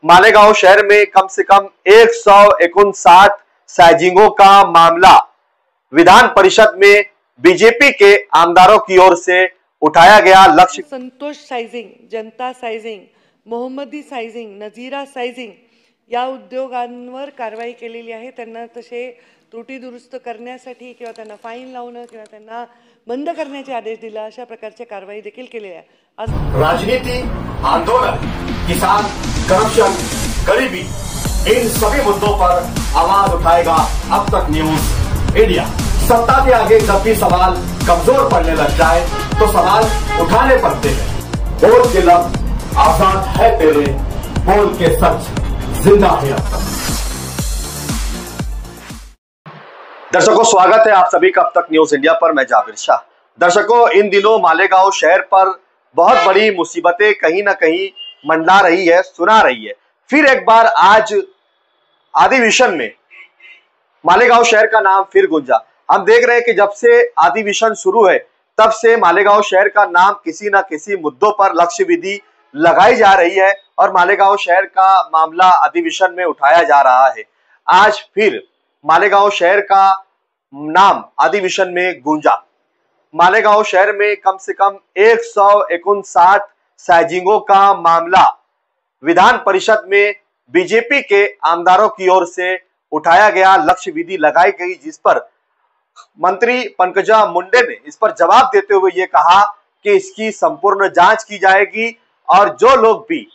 मालेगांव शहर में कम से कम 159 साइजिंगों का मामला विधान परिषद में बीजेपी के आमदारों की ओर से उठाया गया। लक्ष्य संतोष साइजिंग, जनता साइजिंग, मोहम्मदी साइजिंग, नजीरा साइजिंग या उद्योगांवर कारवाई केलेली आहे। त्यांना तसे त्रुटी दुरुस्त करण्यासाठी किंवा त्यांना फाईन लावणं किंवा त्यांना बंद करण्याचे आदेश दिला, अशा प्रकारची कारवाई देखील केली आहे। आज राजनीति, आंदोलन, किसान, करप्शन, गरीबी, इन सभी मुद्दों पर आवाज उठाएगा अब तक न्यूज इंडिया। सत्ता के आगे जब भी सवाल कमजोर पड़ने लग जाए तो सवाल उठाने पड़ते हैं। बोल के लफ्ज आजाद है तेरे, बोल के सच जिंदा है अब तक। दर्शकों, स्वागत है आप सभी का अब तक न्यूज इंडिया पर। मैं जाबिर शाह। दर्शकों, इन दिनों मालेगांव शहर पर बहुत बड़ी मुसीबतें कहीं ना कहीं मंडरा रही है, सुना रही है। फिर एक बार आज अधिवेशन में मालेगांव शहर का नाम फिर गूंजा। हम देख रहे हैं कि जब से अधिवेशन शुरू है तब से मालेगांव शहर का नाम किसी न किसी मुद्दों पर लक्ष्य विधि लगाई जा रही है और मालेगांव शहर का मामला अधिवेशन में उठाया जा रहा है। आज फिर मालेगांव शहर का नाम अधिवेशन में गूंजा। मालेगांव शहर में कम से कम 159 साइजिंगों का मामला विधान परिषद में बीजेपी के आमदारों की ओर से उठाया गया। लक्ष्य विधि लगाई गई, जिस पर मंत्री पंकजा मुंडे ने इस पर जवाब देते हुए ये कहा कि इसकी संपूर्ण जांच की जाएगी और जो लोग भी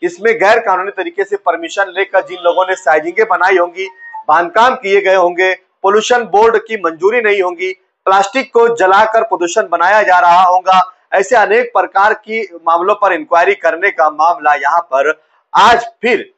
इसमें गैर कानूनी तरीके से परमिशन लेकर जिन लोगों ने साइजिंगें बनाई होंगी, बांधकाम किए गए होंगे, पोल्यूशन बोर्ड की मंजूरी नहीं होगी, प्लास्टिक को जलाकर प्रदूषण बनाया जा रहा होगा, ऐसे अनेक प्रकार की मामलों पर इंक्वायरी करने का मामला यहां पर आज फिर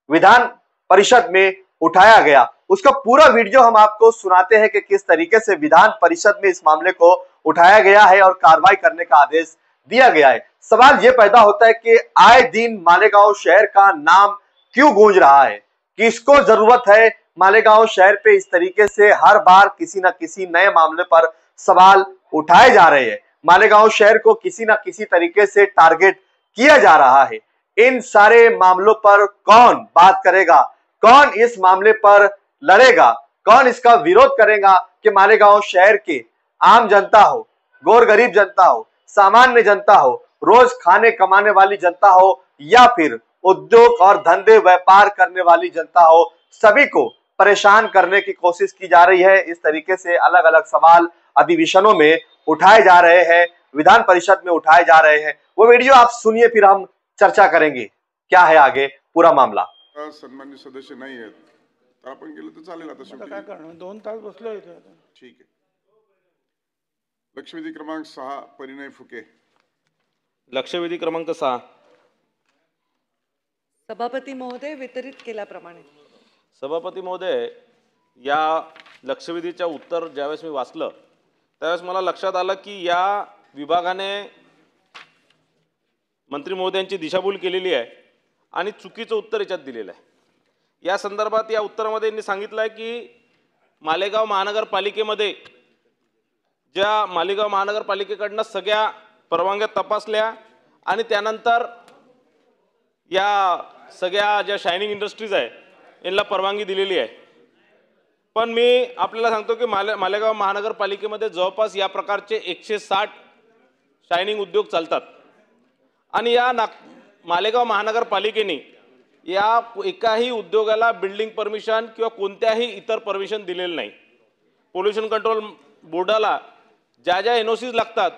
विधान परिषद में उठाया गया। उसका पूरा वीडियो हम आपको सुनाते हैं कि किस तरीके से विधान परिषद में इस मामले को उठाया गया है और कार्रवाई करने का आदेश दिया गया है। सवाल यह पैदा होता है कि आए दिन मालेगांव शहर का नाम क्यों गूंज रहा है, किसको जरूरत है मालेगांव शहर पे इस तरीके से हर बार किसी न किसी नए मामले पर सवाल उठाए जा रहे हैं। मालेगांव शहर को किसी न किसी तरीके से टारगेट किया जा रहा है। इन सारे मामलों पर कौन बात करेगा, कौन इस मामले पर लड़ेगा, कौन इसका विरोध करेगा कि मालेगांव शहर के आम जनता हो, गौर गरीब जनता हो, सामान्य जनता हो, रोज खाने कमाने वाली जनता हो या फिर उद्योग और धंधे व्यापार करने वाली जनता हो, सभी को परेशान करने की कोशिश की जा रही है। इस तरीके से अलग अलग सवाल अधिवेशनों में उठाए जा रहे हैं, विधान परिषद में उठाए जा रहे हैं। वो वीडियो आप सुनिए, फिर हम चर्चा करेंगे क्या है आगे पूरा मामला। सन्मान्य सदस्य नाही आहेत तर आपण गेलो तर चालेल। आता शेवटी काय करणार, 2 तास बसलो इथे आता। ठीक आहे। लक्षवेधी क्रमांक 6 परिणय फुके। लक्षवेधी क्रमांक 6 सभापती महोदय वितरित केल्याप्रमाणे सभापती महोदय, या लक्षवेधीच्या उत्तर ज्यावेळेस मी वाचलं त्यावेळेस मला लक्षात आलं की या विभागाने मंत्री महोदयांची दिशाभूल केलेली आहे आणि चुकीचं उत्तर याच्यात दिलेलं आहे। या संदर्भात या उत्तरामध्ये यांनी सांगितलं आहे की मालेगाव महानगरपालिकेमध्ये ज्या मालेगाव महानगरपालिकेकडनं सगळ्या परवानग्या तपासल्या आणि त्यानंतर या सगळ्या ज्या शायनिंग इंडस्ट्रीज आहे यांना परवानगी दिलेली आहे। पण मी आपल्याला सांगतो की मालेगाव महानगरपालिकेमध्ये जवळपास या प्रकारचे 160 शायनिंग उद्योग चालतात आणि या मालेगाव महानगरपालिकेने या एकाही उद्योगाला बिल्डिंग परमिशन किंवा कोणत्याही इतर परमिशन दिलेलं नाही। पोल्यूशन कंट्रोल बोर्डाला ज्या ज्या एनओसीज लागतात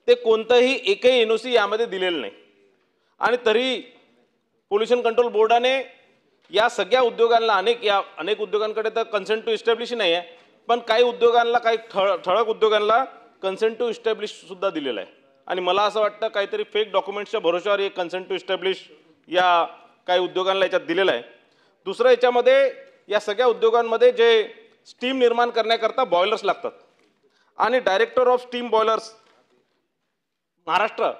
ते कोणतंही एकही एनओसी यामध्ये दिलेलं नाही आणि तरी पोल्यूशन कंट्रोल बोर्डाने या सगळ्या उद्योगांना अनेक उद्योगांकडे तर कन्सेंट टू इस्टॅब्लिश नाही आहे, पण काही उद्योगांना, काही ठळक उद्योगांना कन्सेंट टू इस्टॅब्लिश सुद्धा दिलेलं आहे आणि मला असं वाटतं काहीतरी फेक डॉक्युमेंट्सच्या भरोश्यावर हे कन्सेंट टू इस्टॅब्लिश या काही उद्योगांना याच्यात दिलेलं आहे। दुसरं, याच्यामध्ये या सगळ्या उद्योगांमध्ये जे स्टीम निर्माण करण्याकरता बॉयलर्स लागतात आणि director of steam boilers Maharashtra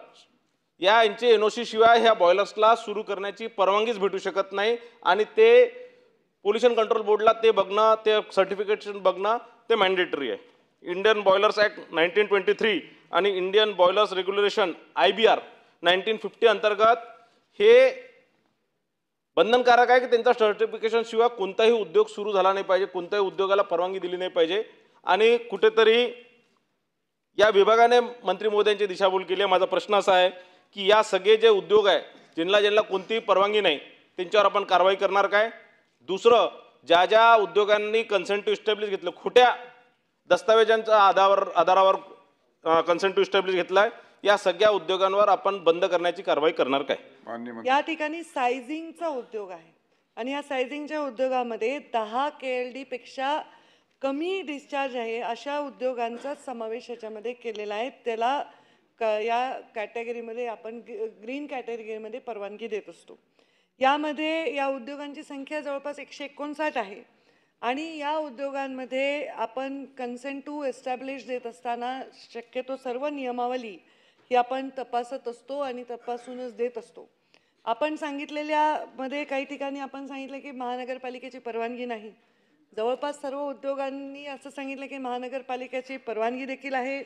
यांची एनओसी शिवाय ह्या बॉयलर्सला सुरू करण्याची परवानगीच भेटू शकत नाही आणि ते पोल्यूशन कंट्रोल बोर्डला ते बघणं, ते सर्टिफिकेशन बघणं ते मॅन्डेटरी आहे। इंडियन बॉयलर्स ॲक्ट 1923 आणि इंडियन बॉयलर्स रेग्युलेशन IBR 1950 अंतर्गत हे बंधनकारक आहे की त्यांचा सर्टिफिकेशन शिवाय कोणताही उद्योग सुरू झाला नाही पाहिजे, कोणत्याही उद्योगाला परवानगी दिली नाही पाहिजे. आणि कुठेतरी या विभागाने मंत्री महोदयांची दिशाभूल केली आहे. माझा प्रश्न असा आहे की या सगळे जे उद्योग आहे ज्यांना कोणतीही परवानगी नाही त्यांच्यावर आपण कारवाई करणार काय? दुसरं, ज्या ज्या उद्योगांनी कन्सेंट टू इस्टॅब्लिश घेतलं, खोट्या दस्तावेजांच्या आधारावर कन्सेंट टू इस्टॅब्लिश घेतलाय, या सगळ्या उद्योगांवर आपण बंद करण्याची कारवाई करणार काय? या ठिकाणी सायझिंगचा उद्योग आहे आणि या सायझिंगच्या उद्योगामध्ये 10 KLD पेक्षा कमी डिस्चार्ज आहे अशा उद्योगांचा समावेश याच्यामध्ये केलेला आहे. त्याला या कॅटेगरीमध्ये आपण ग्रीन कॅटेगरीमध्ये परवानगी देत असतो. यामध्ये या उद्योगांची संख्या जवळपास 159 आहे आणि या उद्योगांमध्ये आपण कन्सेंट टू एस्टॅब्लिश देत असताना शक्यतो सर्व नियमावली ही आपण तपासत असतो आणि तपासूनच देत असतो. आपण सांगितलेल्यामध्ये काही ठिकाणी आपण सांगितलं की महानगरपालिकेची परवानगी नाही. जवळपास सर्व उद्योगांनी असं सांगितलं की महानगरपालिकेची परवानगी देखील आहे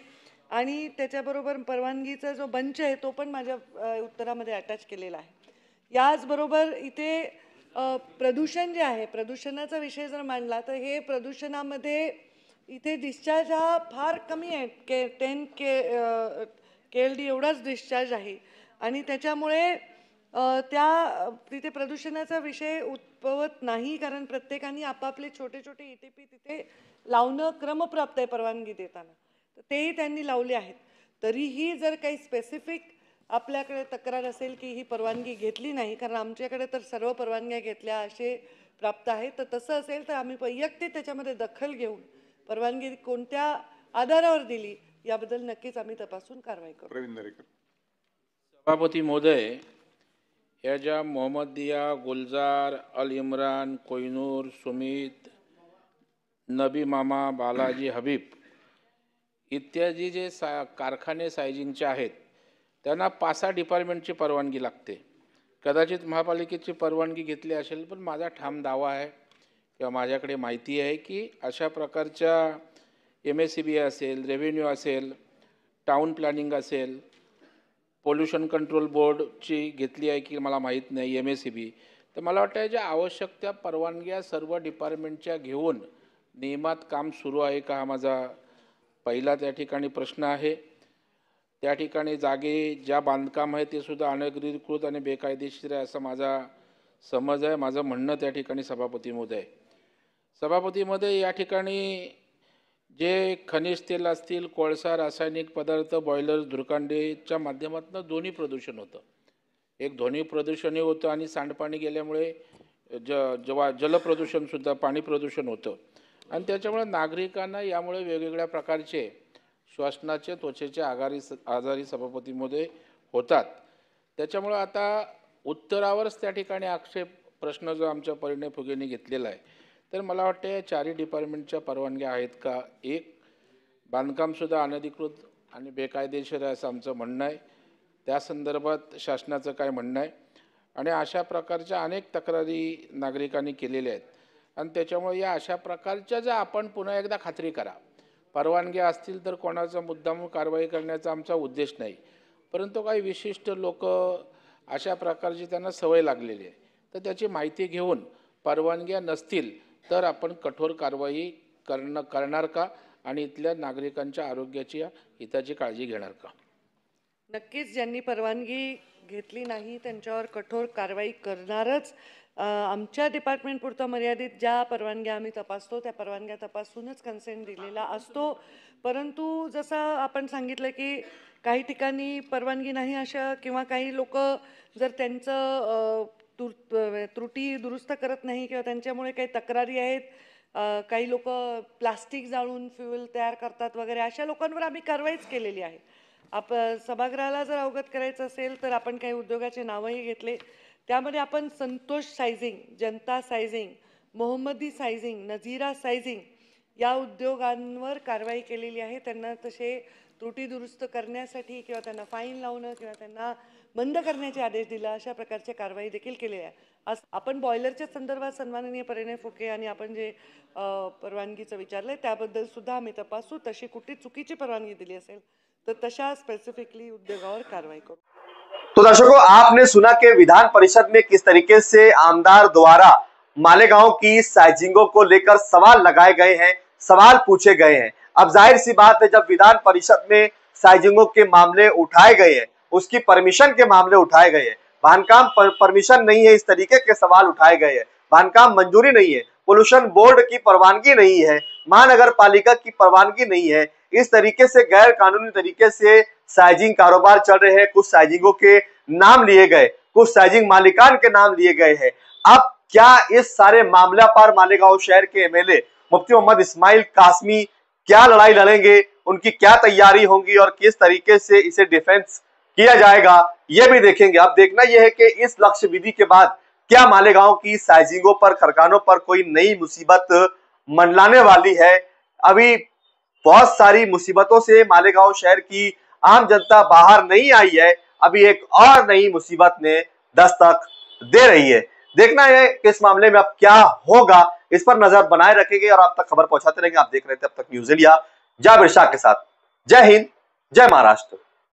आणि त्याच्याबरोबर परवानगीचा जो बंच आहे तो पण माझ्या उत्तरामध्ये अटॅच केलेला आहे. याचबरोबर इथे प्रदूषण जे आहे, प्रदूषणाचा विषय जर मांडला तर हे प्रदूषणामध्ये इथे डिस्चार्ज हा फार कमी आहे. 10 KLD एवढाच डिस्चार्ज आहे आणि त्याच्यामुळे तिथे प्रदूषणाचा विषय उद्भवत नाही, कारण प्रत्येकाने आपापले छोटे छोटे ETP तिथे लावणं क्रमप्राप्त आहे परवानगी देताना, तर तेही त्यांनी लावले आहेत. तरीही जर काही स्पेसिफिक आपल्याकडे तक्रार असेल की ही परवानगी घेतली नाही, कारण आमच्याकडे तर सर्व परवानग्या घेतल्या असे प्राप्त आहेत, तर तसं असेल तर आम्ही वैयक्तिक त्याच्यामध्ये दखल घेऊन परवानगी कोणत्या आधारावर दिली याबद्दल नक्कीच आम्ही तपासून कारवाई करू. सभापती महोदय, या ज्या मोहम्मदिया, गुलजार, अल इम्रान, कोहिनूर, सुमित, नबी मामा, बालाजी, हबीब इत्यादी जे कारखाने सायझिंगचे आहेत त्यांना 5-6 डिपार्टमेंटची परवानगी लागते. कदाचित महापालिकेची परवानगी घेतली असेल, पण माझा ठाम दावा आहे किंवा माझ्याकडे माहिती आहे की अशा प्रकारच्या MSCB असेल, रेव्हेन्यू असेल, टाउन प्लॅनिंग असेल, पोल्युशन कंट्रोल बोर्डची घेतली आहे की मला माहीत नाही, MSCB, तर मला वाटतं ज्या आवश्यक त्या परवानग्या सर्व डिपार्टमेंटच्या घेऊन नियमात काम सुरू आहे का, हा माझा पहिला त्या ठिकाणी प्रश्न आहे. त्या ठिकाणी जागे ज्या बांधकाम आहे ते सुद्धा अनधिकृत आणि बेकायदेशीर आहे असा माझा समज आहे, माझं म्हणणं त्या ठिकाणी सभापती महोदय. या ठिकाणी जे खनिज तेल असतील, कोळसा, रासायनिक पदार्थ, बॉयलर, धुरकांडीच्या माध्यमातून दोन्ही प्रदूषण होतं. एक ध्वनी प्रदूषणही होतं आणि सांडपाणी गेल्यामुळे जलप्रदूषणसुद्धा, पाणी प्रदूषण होतं आणि त्याच्यामुळे नागरिकांना यामुळे वेगवेगळ्या प्रकारचे श्वसनाचे, त्वचेचे आजारी सभापती महोदय होतात. त्याच्यामुळं आता उत्तरावरच त्या ठिकाणी आक्षेप प्रश्न जो आमच्या परिणय फुगेंनी घेतलेला आहे, तर मला वाटतं या 4 डिपार्टमेंटच्या परवानग्या आहेत का? एक बांधकामसुद्धा अनधिकृत आणि बेकायदेशीर आहे असं आमचं म्हणणं आहे. त्या संदर्भात शासनाचं काय म्हणणं आहे? आणि अशा प्रकारच्या अनेक तक्रारी नागरिकांनी केलेल्या आहेत आणि त्याच्यामुळे या अशा प्रकारच्या ज्या आपण पुन्हा एकदा खात्री करा, परवानग्या असतील तर कोणाचा मुद्दाम कारवाई करण्याचा आमचा उद्देश नाही, परंतु काही विशिष्ट लोक अशा प्रकारची त्यांना सवय लागलेली आहे, तर त्याची माहिती घेऊन परवानग्या नसतील तर आपण कठोर कारवाई करणार का आणि इथल्या नागरिकांच्या आरोग्याची हिताची काळजी घेणार का? नक्कीच ज्यांनी परवानगी घेतली नाही त्यांच्यावर कठोर कारवाई करणारच. आमच्या डिपार्टमेंट पुरतं मर्यादित ज्या परवानग्या आम्ही तपासतो त्या परवानग्या तपासूनच कन्सेंट दिलेला असतो. परंतु जसं आपण सांगितलं की काही ठिकाणी परवानगी नाही अशा किंवा काही लोक जर त्यांचं त्रुटी दुरुस्त करत नाही किंवा त्यांच्यामुळे काही तक्रारी आहेत, काही लोक प्लास्टिक जाळून फ्युएल तयार करतात वगैरे, अशा लोकांवर आम्ही कारवाईच केलेली आहे. सभागृहाला जर अवगत करायचं असेल तर आपण काही उद्योगाचे नावही घेतले. त्यामध्ये आपण संतोष सायझिंग, जनता सायझिंग, मोहम्मदी सायझिंग, नजीरा सायझिंग या उद्योगांवर कारवाई केलेली आहे. त्यांना तसे त्रुटी दुरुस्त करण्यासाठी किंवा त्यांना फाईन लावणं किंवा त्यांना बंद करण्याचे आदेश दिला, अशा प्रकारचे कारवाई देखील केलेली आहे. आज आपण बॉयलरच्या संदर्भात सन्माननीय परिणय फुके आणि आपण जे परवानगीचं विचारलं त्याबद्दल सुद्धा आम्ही तपासू. तशी कुठली चुकीची परवानगी दिली असेल तर तशा स्पेसिफिकली उद्योगावर कारवाई करू. तो दर्शकों, आपने सुना कि विधान परिषद में किस तरीके से आमदार द्वारा मालेगांव की साइजिंगों को लेकर सवाल लगाए गए हैं, सवाल पूछे गए हैं। अब जाहिर सी बात है, जब विधान परिषद में साइजिंगों के मामले उठाए गए हैं, उसकी परमिशन के मामले उठाए गए हैं, बांधकाम परमिशन नहीं है, इस तरीके के सवाल उठाए गए हैं, बांधकाम मंजूरी नहीं है, पोल्यूशन बोर्ड की परवानगी नहीं है, महानगर पालिका की परवानगी नहीं है, इस तरीके से गैर कानूनी तरीके से साइजिंग कारोबार चल रहे हैं। कुछ साइजिंगों के नाम लिए गए, कुछ साइजिंग मालिकान के नाम लिए गए हैं। अब क्या इस सारे मामला पर मालेगांव शहर के एमएलए मुफ्ती मोहम्मद इस्माइल कासमी क्या लड़ाई लड़ेंगे, उनकी क्या तैयारी होगी और किस तरीके से इसे डिफेंस किया जाएगा, यह भी देखेंगे। अब देखना यह है कि इस लक्ष्य विधि के बाद क्या मालेगांव की साइजिंगों पर, खरखानों पर कोई नई मुसीबत मंडलाने वाली है। अभी बहुत सारी मुसीबतों से मालेगांव शहर की आम जनता बाहर नहीं आई है, अभी एक और नई मुसीबत ने दस्तक दे रही है। देखना है कि इस मामले में अब क्या होगा, इस पर नजर बनाए रखेंगे और आप तक खबर पहुंचाते रहेंगे। आप देख रहे थे अब तक न्यूज इंडिया, जाबिर शाह के साथ। जय हिंद, जय महाराष्ट्र।